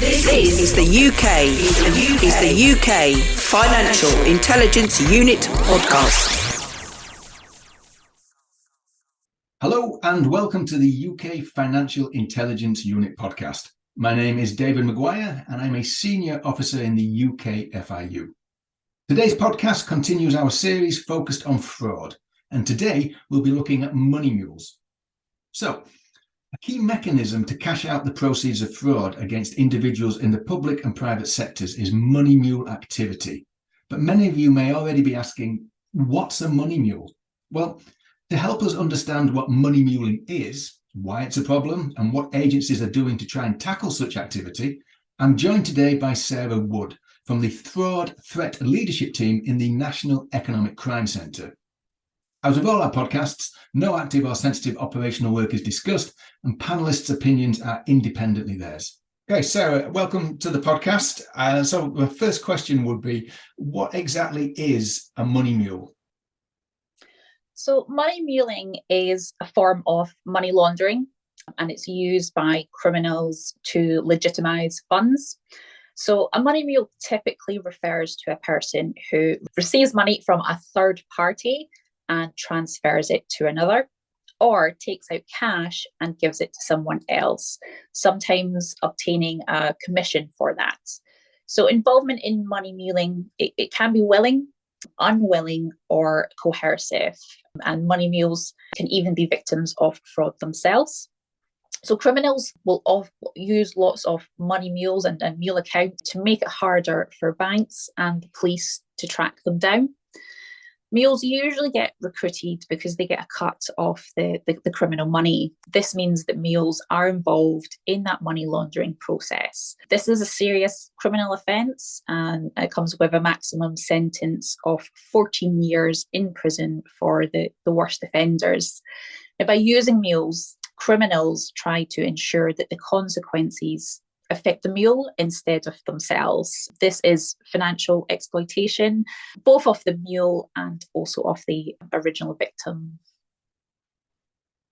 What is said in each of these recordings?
This is the UK Financial Intelligence Unit podcast. Hello and welcome to the UK Financial Intelligence Unit podcast. My name is David Maguire and I'm a senior officer in the UK FIU. Today's podcast continues our series focused on fraud, and today we'll be looking at money mules. So, a key mechanism to cash out the proceeds of fraud against individuals in the public and private sectors is money mule activity. But many of you may already be asking, what's a money mule? Well, to help us understand what money muling is, why it's a problem, and what agencies are doing to try and tackle such activity, I'm joined today by Sarah Wood from the Fraud Threat Leadership Team in the National Economic Crime Centre. As with all our podcasts, no active or sensitive operational work is discussed, and panellists' opinions are independently theirs. Okay, Sarah, welcome to the podcast. So the first question would be, what exactly is a money mule? So money muling is a form of money laundering, and it's used by criminals to legitimise funds. So a money mule typically refers to a person who receives money from a third party and transfers it to another, or takes out cash and gives it to someone else, sometimes obtaining a commission for that. So involvement in money muling, it can be willing, unwilling, or coercive, and money mules can even be victims of fraud themselves. So criminals will use lots of money mules and mule accounts to make it harder for banks and the police to track them down. Mules usually get recruited because they get a cut off the criminal money. This means that mules are involved in that money laundering process. This is a serious criminal offence, and it comes with a maximum sentence of 14 years in prison for the worst offenders. Now, by using mules, criminals try to ensure that the consequences affect the mule instead of themselves. This is financial exploitation, both of the mule and also of the original victim.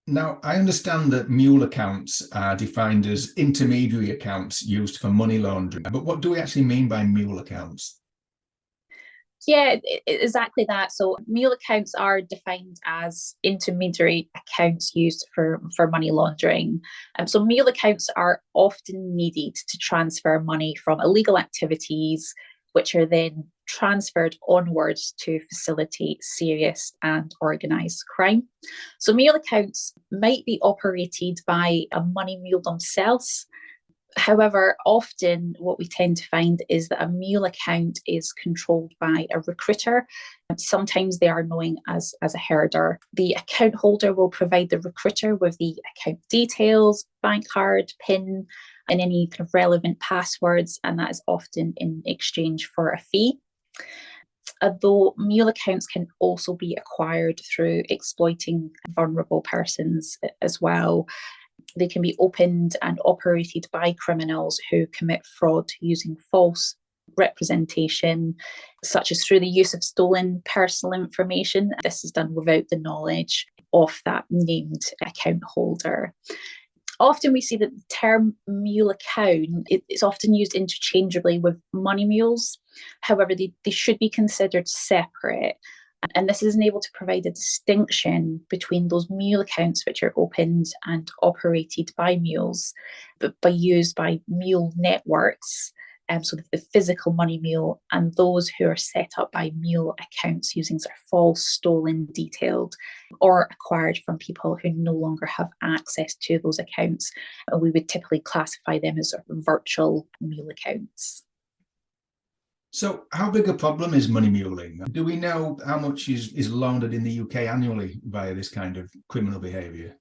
Now, I understand that mule accounts are defined as intermediary accounts used for money laundering, but what do we actually mean by mule accounts? Yeah, exactly that. So mule accounts are defined as intermediary accounts used for money laundering. So mule accounts are often needed to transfer money from illegal activities, which are then transferred onwards to facilitate serious and organised crime. So mule accounts might be operated by a money mule themselves. However, often what we tend to find is that a mule account is controlled by a recruiter. Sometimes they are known as a herder. The account holder will provide the recruiter with the account details, bank card, PIN, and any kind of relevant passwords, and that is often in exchange for a fee. Although mule accounts can also be acquired through exploiting vulnerable persons as well. They can be opened and operated by criminals who commit fraud using false representation, such as through the use of stolen personal information. This is done without the knowledge of that named account holder. Often we see that the term mule account is often used interchangeably with money mules. However, they should be considered separate. And this is able to provide a distinction between those mule accounts which are opened and operated by mules, but used by mule networks, so the physical money mule, and those who are set up by mule accounts using sort of false, stolen, detailed, or acquired from people who no longer have access to those accounts. And we would typically classify them as sort of virtual mule accounts. So how big a problem is money muling? Do we know how much is laundered in the UK annually via this kind of criminal behaviour?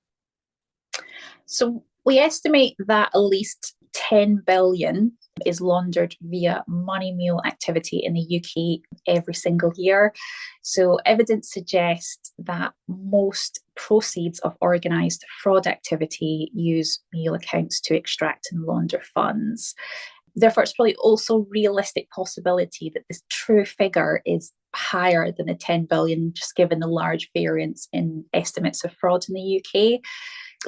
So we estimate that at least 10 billion is laundered via money mule activity in the UK every single year. So evidence suggests that most proceeds of organised fraud activity use mule accounts to extract and launder funds. Therefore, it's probably also a realistic possibility that this true figure is higher than the 10 billion, just given the large variance in estimates of fraud in the UK.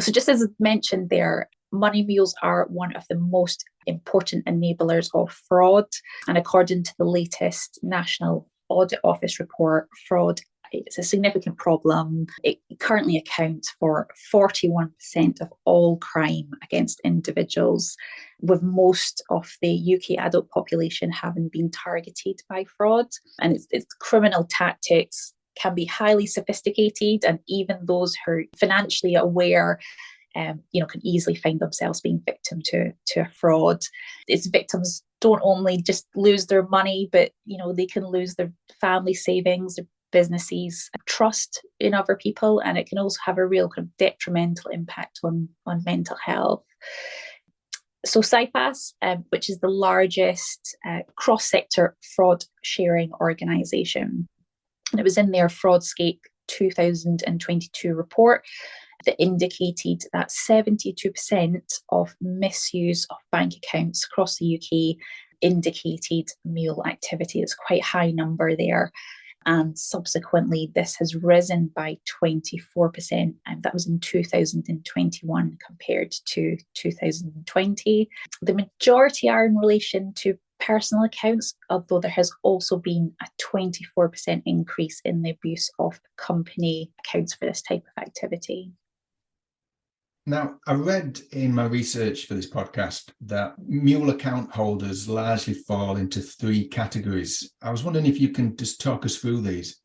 So just as mentioned there, Money mules are one of the most important enablers of fraud. And according to the latest National Audit Office report, fraud is a significant problem. It currently accounts for 41% of all crime against individuals, with most of the UK adult population having been targeted by fraud. And its criminal tactics can be highly sophisticated, and even those who are financially aware can easily find themselves being victim to a fraud. Its victims don't only just lose their money, but they can lose their family savings, their businesses, trust in other people, and it can also have a real kind of detrimental impact on mental health. So CIPAS, which is the largest cross-sector fraud sharing organisation, and it was in their Fraudscape 2022 report that indicated that 72% of misuse of bank accounts across the UK indicated mule activity. It's quite a high number there. And subsequently, this has risen by 24%, and that was in 2021 compared to 2020. The majority are in relation to personal accounts, although there has also been a 24% increase in the abuse of company accounts for this type of activity. Now, I read in my research for this podcast that mule account holders largely fall into three categories. I was wondering if you can just talk us through these.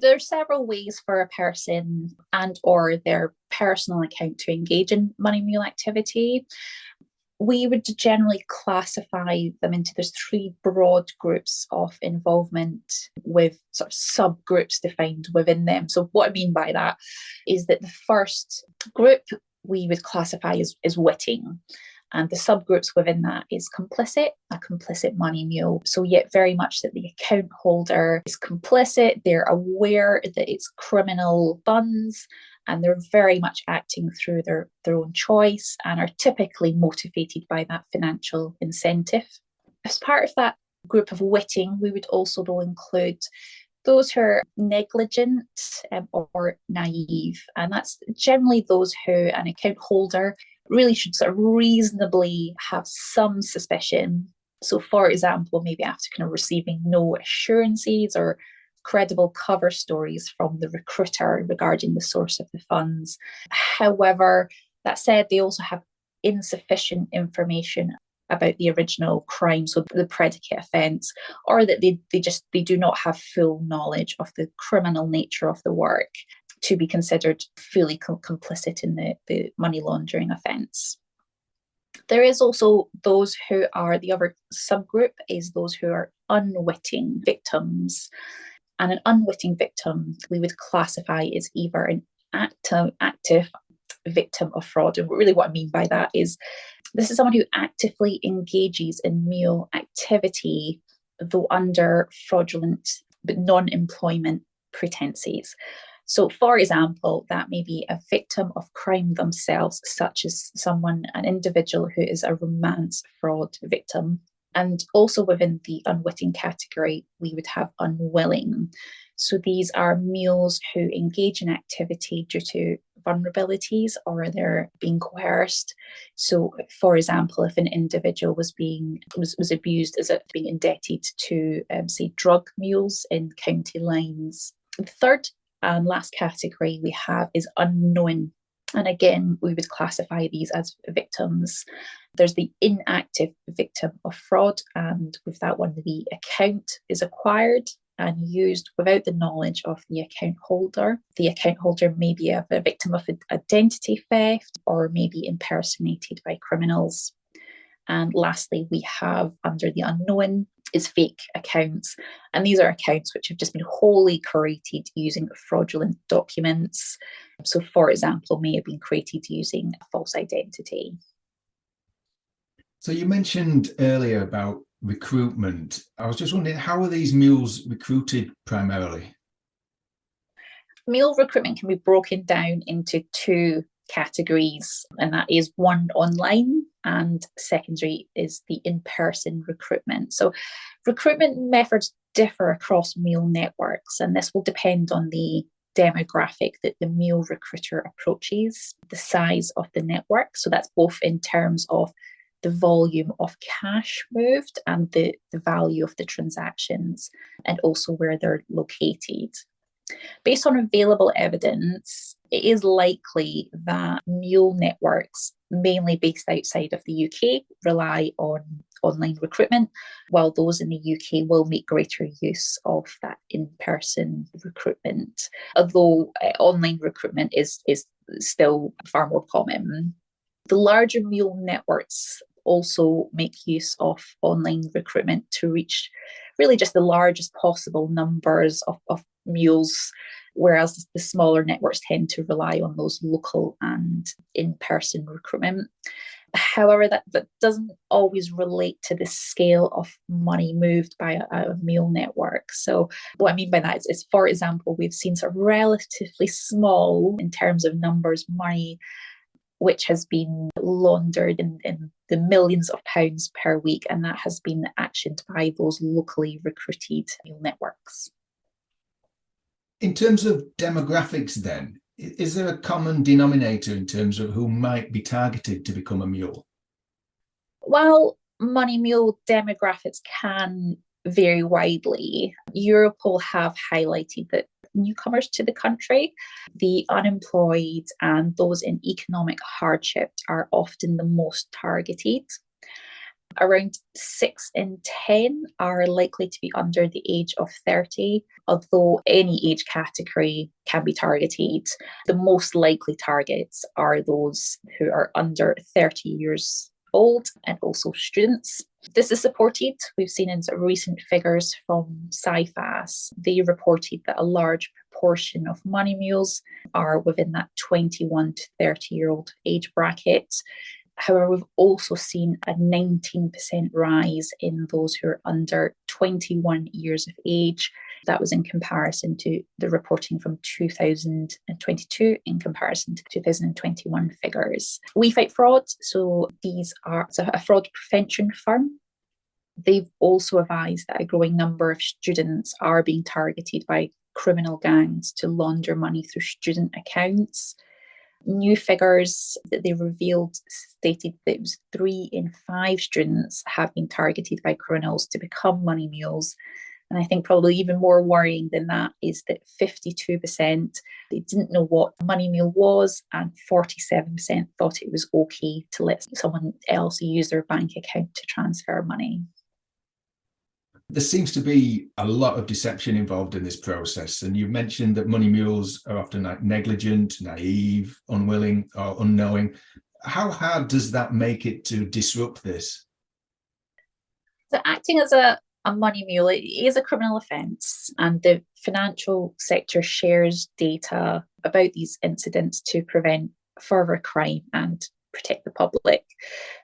There are several ways for a person and or their personal account to engage in money mule activity. We would generally classify them into there's three broad groups of involvement with sort of subgroups defined within them. So what I mean by that is that the first group we would classify as witting. And the subgroups within that is complicit, a complicit money mule. So yet very much that the account holder is complicit, they're aware that it's criminal funds, and they're very much acting through their own choice and are typically motivated by that financial incentive. As part of that group of witting, we would also though include those who are negligent or naive. And that's generally those who an account holder really should sort of reasonably have some suspicion. So for example, maybe after kind of receiving no assurances or credible cover stories from the recruiter regarding the source of the funds. However, that said, they also have insufficient information about the original crime, so the predicate offence, or that they do not have full knowledge of the criminal nature of the work to be considered fully complicit in the money laundering offence. There is also those who are, the other subgroup is those who are unwitting victims. And an unwitting victim we would classify as either an active victim of fraud. And really what I mean by that is this is someone who actively engages in mule activity, though under fraudulent but non-employment pretenses. So for example, that may be a victim of crime themselves, such as an individual who is a romance fraud victim. And also within the unwitting category, we would have unwilling. So these are mules who engage in activity due to vulnerabilities or they're being coerced. So, for example, if an individual was abused as being indebted to, say, drug mules in county lines. The third and last category we have is unknown. And again, we would classify these as victims. There's the inactive victim of fraud, and with that one, the account is acquired and used without the knowledge of the account holder. The account holder may be a victim of identity theft or may be impersonated by criminals. And lastly, we have under the unknown is fake accounts. And these are accounts which have just been wholly created using fraudulent documents. So, for example, may have been created using a false identity. So you mentioned earlier about recruitment. I was just wondering, how are these mules recruited primarily? Mule recruitment can be broken down into two categories, and that is one online and secondary is the in-person recruitment. So recruitment methods differ across mule networks, and this will depend on the demographic that the mule recruiter approaches, the size of the network. So that's both in terms of the volume of cash moved and the value of the transactions, and also where they're located. Based on available evidence, it is likely that mule networks, mainly based outside of the UK, rely on online recruitment, while those in the UK will make greater use of that in-person recruitment, although online recruitment is still far more common. The larger mule networks also make use of online recruitment to reach really just the largest possible numbers of mules, whereas the smaller networks tend to rely on those local and in-person recruitment. However, that doesn't always relate to the scale of money moved by a mule network. So what I mean by that is, for example, we've seen sort of relatively small in terms of numbers money which has been laundered in the millions of pounds per week, and that has been actioned by those locally recruited mule networks. In terms of demographics then, is there a common denominator in terms of who might be targeted to become a mule? While money mule demographics can vary widely, Europol have highlighted that newcomers to the country, the unemployed and those in economic hardship are often the most targeted. Around 6 in 10 are likely to be under the age of 30, although any age category can be targeted. The most likely targets are those who are under 30 years old and also students. This is supported, we've seen in sort of recent figures from CIFAS. They reported that a large proportion of money mules are within that 21 to 30-year-old age bracket. However, we've also seen a 19% rise in those who are under 21 years of age. That was in comparison to the reporting from 2022 in comparison to 2021 figures. We Fight Fraud, so these are a fraud prevention firm. They've also advised that a growing number of students are being targeted by criminal gangs to launder money through student accounts. New figures that they revealed stated that it was 3 in 5 students have been targeted by criminals to become money mules. And I think probably even more worrying than that is that 52% they didn't know what a money mule was, and 47% thought it was okay to let someone else use their bank account to transfer money. There seems to be a lot of deception involved in this process. And you mentioned that money mules are often negligent, naive, unwilling, or unknowing. How hard does that make it to disrupt this? So acting as a money mule, it is a criminal offence, and the financial sector shares data about these incidents to prevent further crime and protect the public.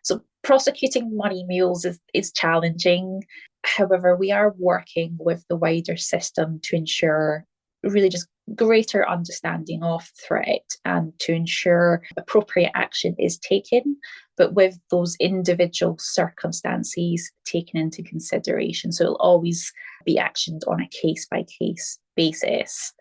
So prosecuting money mules is challenging. However, we are working with the wider system to ensure really just greater understanding of threat and to ensure appropriate action is taken, but with those individual circumstances taken into consideration. So it'll always be actioned on a case-by-case basis.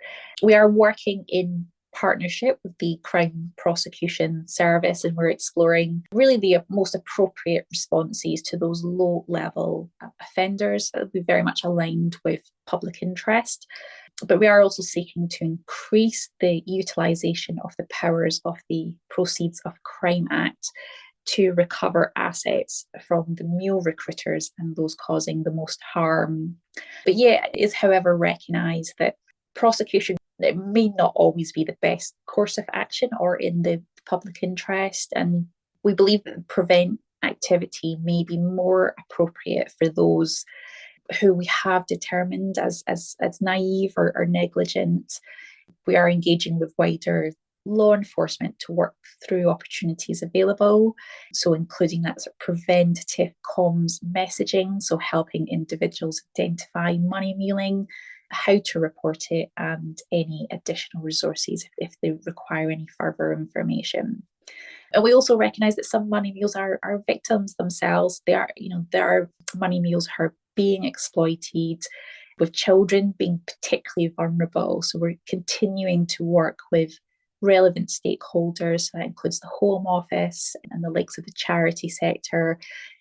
We are working in partnership with the Crime Prosecution Service, and we're exploring really the most appropriate responses to those low-level offenders that will be very much aligned with public interest. But we are also seeking to increase the utilisation of the powers of the Proceeds of Crime Act to recover assets from the mule recruiters and those causing the most harm. But yeah, it is, however, recognised that prosecution, it may not always be the best course of action or in the public interest. And we believe that prevent activity may be more appropriate for those who we have determined as naive or negligent. We are engaging with wider law enforcement to work through opportunities available, so including that sort of preventative comms messaging, so helping individuals identify money muling, how to report it, and any additional resources if they require any further information. And we also recognise that some money mules are victims themselves. There are money mules who are being exploited with children being particularly vulnerable. So we're continuing to work with relevant stakeholders. So that includes the Home Office and the likes of the charity sector,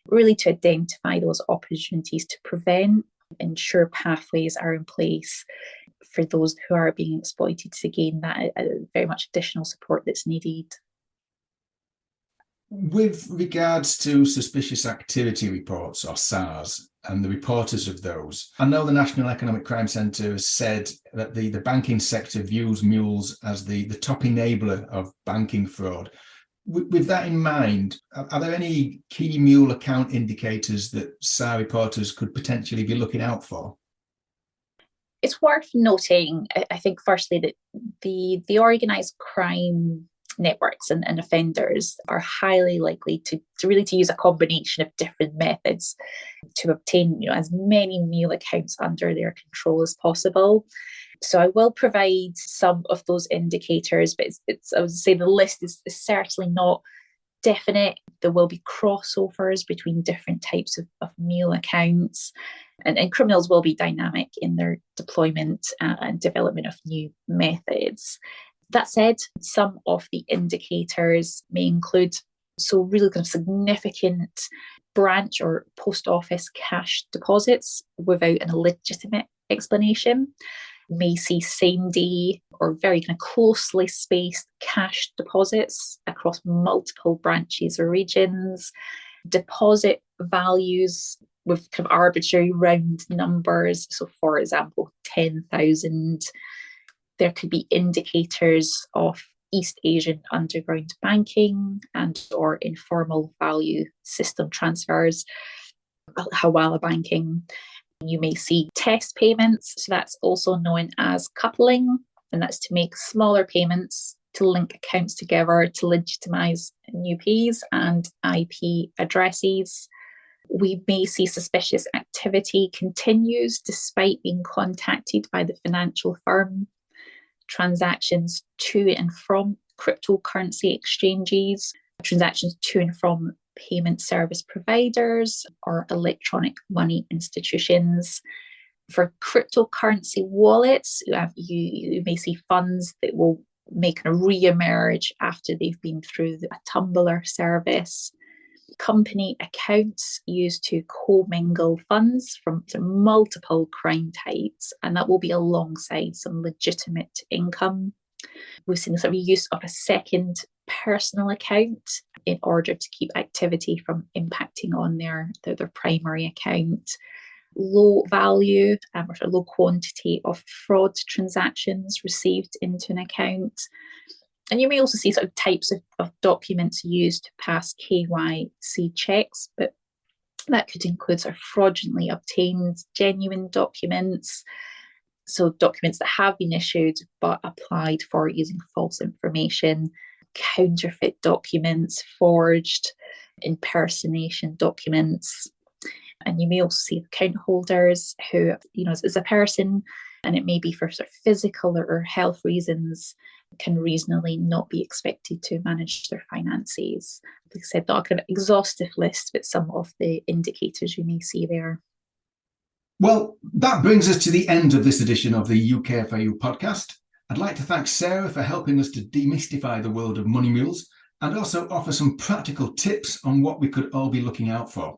really to identify those opportunities to prevent, ensure pathways are in place for those who are being exploited to gain that very much additional support that's needed. With regards to suspicious activity reports, or SARs, and the reporters of those, I know the National Economic Crime Centre has said that the banking sector views mules as the top enabler of banking fraud. With that in mind, are there any key mule account indicators that SAR reporters could potentially be looking out for? It's worth noting, I think, firstly, that the organised crime networks and offenders are highly likely to use a combination of different methods to obtain as many mule accounts under their control as possible. So I will provide some of those indicators, but I would say the list is certainly not definite. There will be crossovers between different types of mule accounts, and criminals will be dynamic in their deployment and development of new methods. That said, some of the indicators may include really kind of significant branch or post office cash deposits without an illegitimate explanation. You may see same day or very kind of closely spaced cash deposits across multiple branches or regions, deposit values with kind of arbitrary round numbers. So, for example, 10,000. There could be indicators of East Asian underground banking and or informal value system transfers, hawala banking. You may see test payments, so that's also known as coupling, and that's to make smaller payments to link accounts together to legitimise new pays and IP addresses. We may see suspicious activity continues despite being contacted by the financial firm. Transactions to and from cryptocurrency exchanges, transactions to and from payment service providers or electronic money institutions. For cryptocurrency wallets, you may see funds that will make a re-emerge after they've been through a tumbler service. Company accounts used to commingle funds from multiple crime types, and that will be alongside some legitimate income. We've seen the sort of use of a second personal account in order to keep activity from impacting on their primary account. Low value or low quantity of fraud transactions received into an account. And you may also see sort of types of documents used to pass KYC checks, but that could include sort of fraudulently obtained genuine documents. So documents that have been issued but applied for using false information, counterfeit documents, forged impersonation documents. And you may also see account holders who, as a person, and it may be for sort of physical or health reasons, can reasonably not be expected to manage their finances. Like I said, not a kind of exhaustive list, but some of the indicators you may see there. Well, that brings us to the end of this edition of the UKFIU podcast. I'd like to thank Sarah for helping us to demystify the world of money mules and also offer some practical tips on what we could all be looking out for.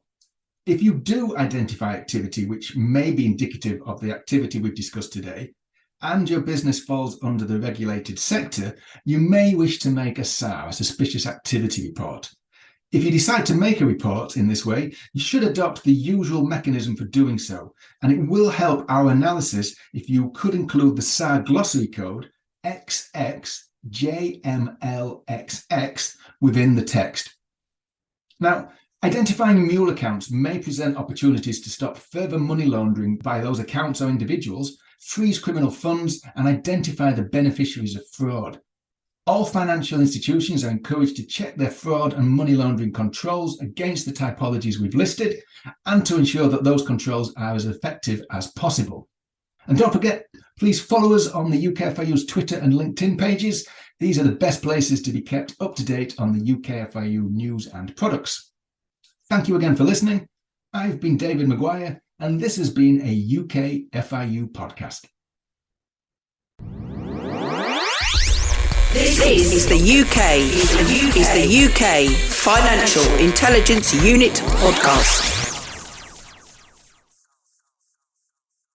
If you do identify activity which may be indicative of the activity we've discussed today, and your business falls under the regulated sector, you may wish to make a SAR, a suspicious activity report. If you decide to make a report in this way, you should adopt the usual mechanism for doing so, and it will help our analysis if you could include the SAR glossary code XXJMLXX within the text. Now, identifying mule accounts may present opportunities to stop further money laundering by those accounts or individuals, freeze criminal funds, and identify the beneficiaries of fraud. All financial institutions are encouraged to check their fraud and money laundering controls against the typologies we've listed and to ensure that those controls are as effective as possible. And don't forget, please follow us on the UKFIU's Twitter and LinkedIn pages. These are the best places to be kept up to date on the UKFIU news and products. Thank you again for listening. I've been David Maguire, and this has been a UK FIU podcast. This is the UK Financial Intelligence Unit podcast.